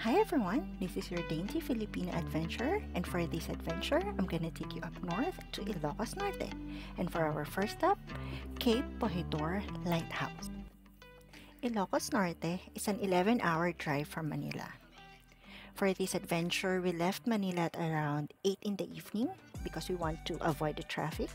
Hi everyone, this is your Dainty Filipina adventure, and for this adventure, I'm gonna take you up north to Ilocos Norte. And for our first stop, Cape Bojeador Lighthouse. Ilocos Norte is an 11-hour drive from Manila. For this adventure, we left Manila at around 8 in the evening because we want to avoid the traffic.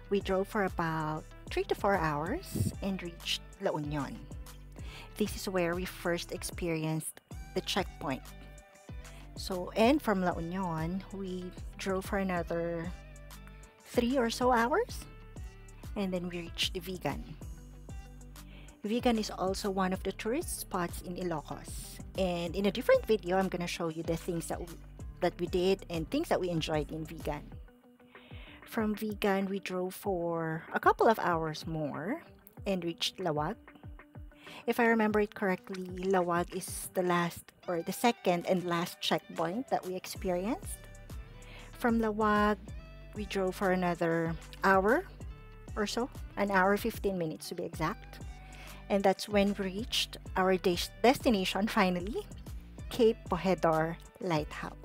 We drove for about 3 to 4 hours and reached La Union. This is where we first experienced the checkpoint. And from La Union, we drove for another 3 or so hours, and then we reached Vigan. Vigan is also one of the tourist spots in Ilocos, and in a different video, I'm gonna show you the things that we did and things that we enjoyed in Vigan. From Vigan, we drove for a couple of hours more and reached Lawag. If I remember it correctly, Lawag is the second and last checkpoint that we experienced. From Lawag, we drove for another hour or so, an hour 15 minutes to be exact. And that's when we reached our destination finally, Cape Bojeador Lighthouse.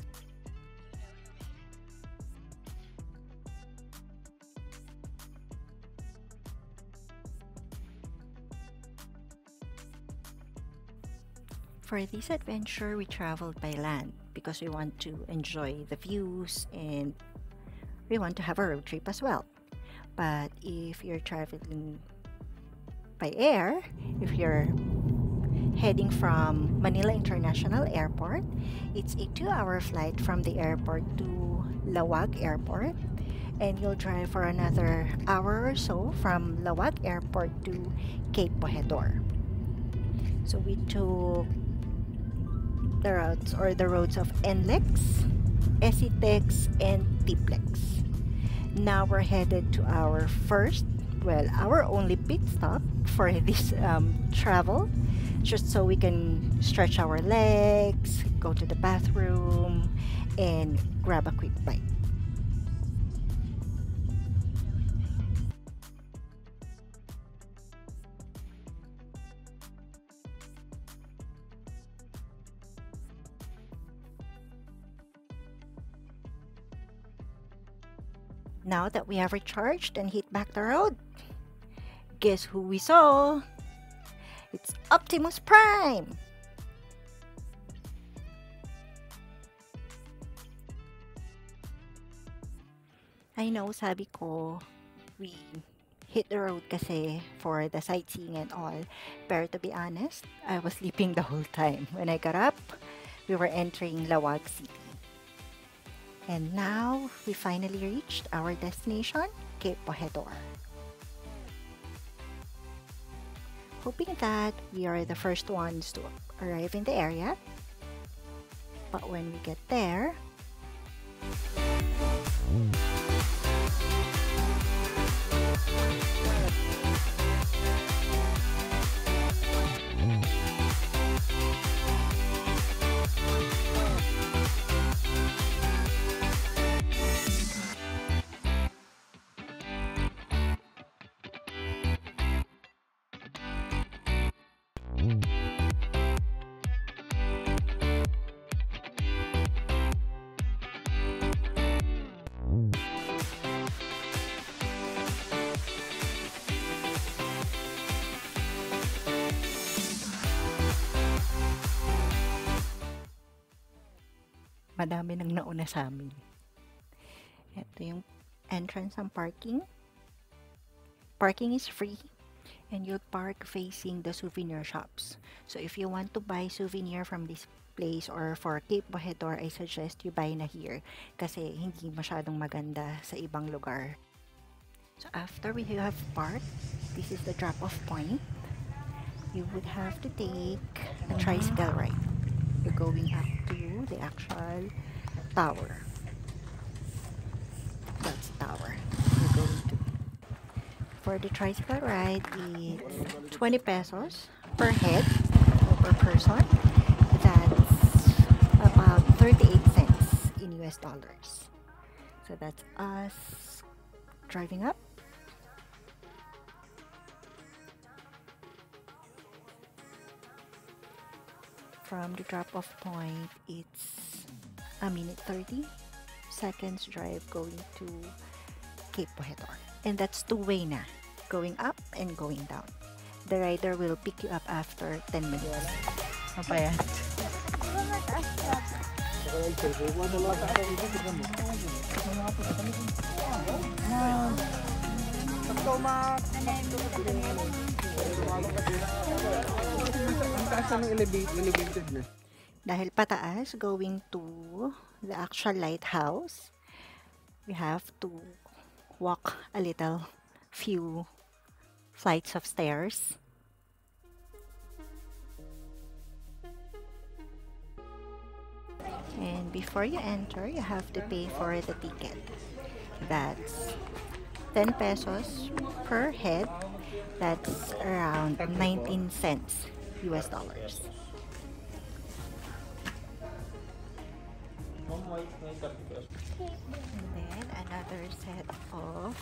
For this adventure, we traveled by land because we want to enjoy the views and we want to have a road trip as well. But if you're traveling by air, if you're heading from Manila International Airport, it's a 2-hour flight from the airport to Lawag Airport, and you'll drive for another hour or so from Lawag Airport to Cape Bojeador. So we took the roads of NLEX, SETEX, and TPLEX. Now we're headed to our only pit stop for this travel, just so we can stretch our legs, go to the bathroom, and grab a quick bite. Now that we have recharged and hit back the road, guess who we saw? It's Optimus Prime! I know, sabi ko, we hit the road kasi for the sightseeing and all. Pero to be honest, I was sleeping the whole time. When I got up, we were entering Lawag City. And now, we finally reached our destination, Cape Bojeador. Hoping that we are the first ones to arrive in the area. But when we get there, madami nang nauna sa amin. Ito yung entrance ng parking. Parking is free and you'll park facing the souvenir shops. So if you want to buy souvenir from this place or for Cape Bojeador, I suggest you buy na here kasi hindi masyadong maganda sa ibang lugar. So after we have parked, this is the drop-off point. You would have to take a tricycle ride. You're going up to the actual tower. That's the tower you're going to. For the tricycle ride, it's 20 pesos per head or per person. That's about 38 cents in US dollars. So that's us driving up. from the drop-off point, it's a minute 30 seconds drive going to Cape Bojeador. And that's two-way na, going up and going down. The rider will pick you up after 10 minutes. Mapayat. Dahil pataas, going to the actual lighthouse, we have to walk a little few flights of stairs. And before you enter, you have to pay for the ticket. That's 10 pesos per head. That's around 19 cents US dollars. And then another set of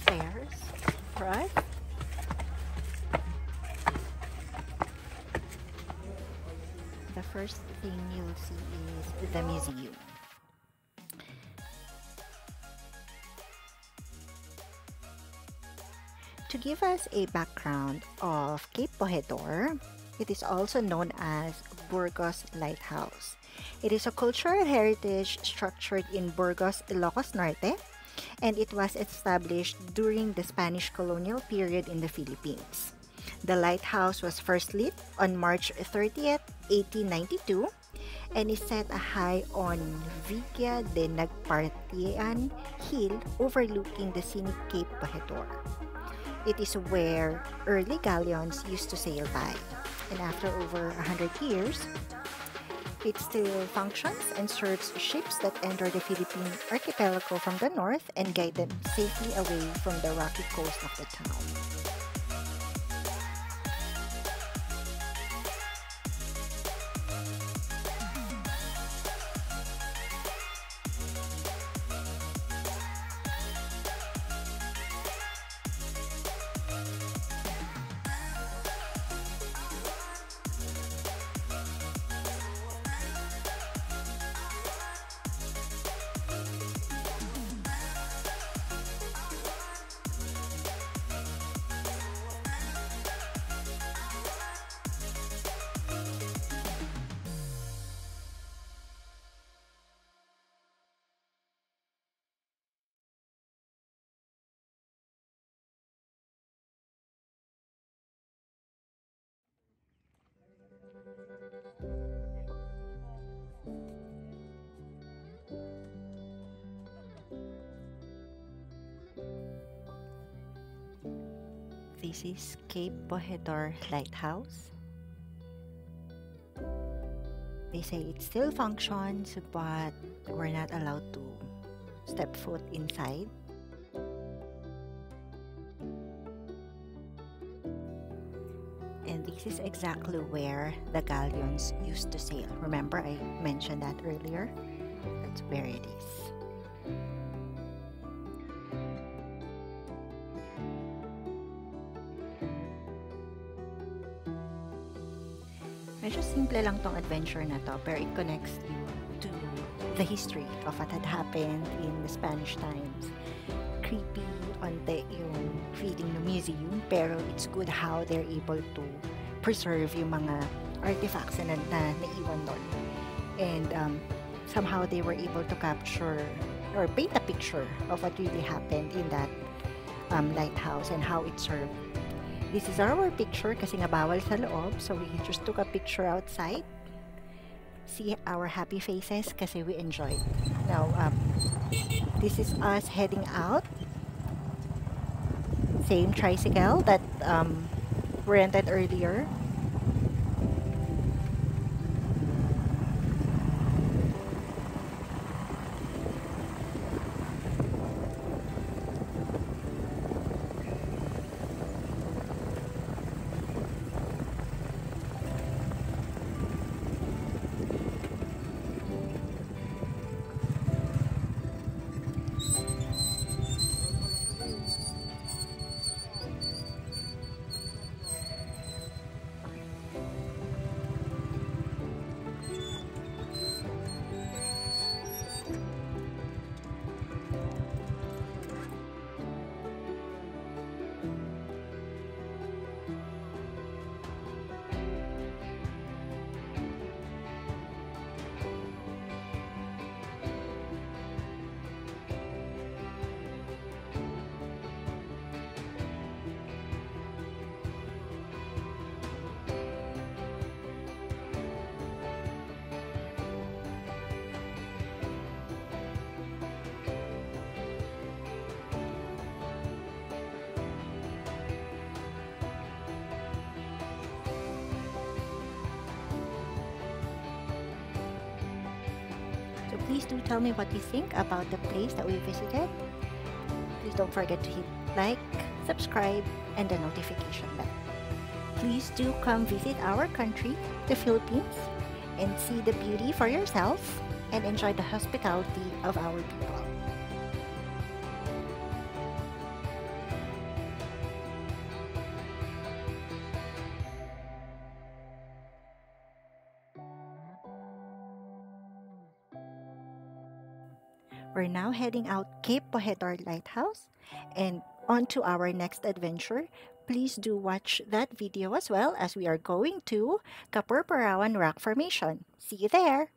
stairs for us. The first thing you'll see is the museum. To give us a background of Cape Bojeador, it is also known as Burgos Lighthouse. It is a cultural heritage structured in Burgos, Ilocos Norte, and it was established during the Spanish colonial period in the Philippines. The lighthouse was first lit on March 30th, 1892, and is set high on Villa de Nagpartian Hill overlooking the scenic Cape Bojeador. It is where early galleons used to sail by, and after over 100 years, it still functions and serves ships that enter the Philippine archipelago from the north and guide them safely away from the rocky coast of the town. This is Cape Bojeador Lighthouse. They say it still functions, but we're not allowed to step foot inside. And this is exactly where the galleons used to sail. Remember, I mentioned that earlier? That's where it is. Medyo simple lang tong adventure na to, pero it connects you to the history of what had happened in the Spanish times. Creepy, onte yung feeling ng museum, pero it's good how they're able to preserve yung mga artifacts na naiwan doon. And somehow they were able to capture or paint a picture of what really happened in that lighthouse and how it served. This is our picture kasi nga bawal sa loob, so we just took a picture outside. See our happy faces kasi we enjoyed. Now, this is us heading out. Same tricycle that we rented earlier. Please do tell me what you think about the place that we visited. Please don't forget to hit like, subscribe, and the notification bell. Please do come visit our country, the Philippines, and see the beauty for yourself and enjoy the hospitality of our people. We're now heading out Cape Bojeador Lighthouse and on to our next adventure. Please do watch that video as well as we are going to Kapurparawan Rock Formation. See you there!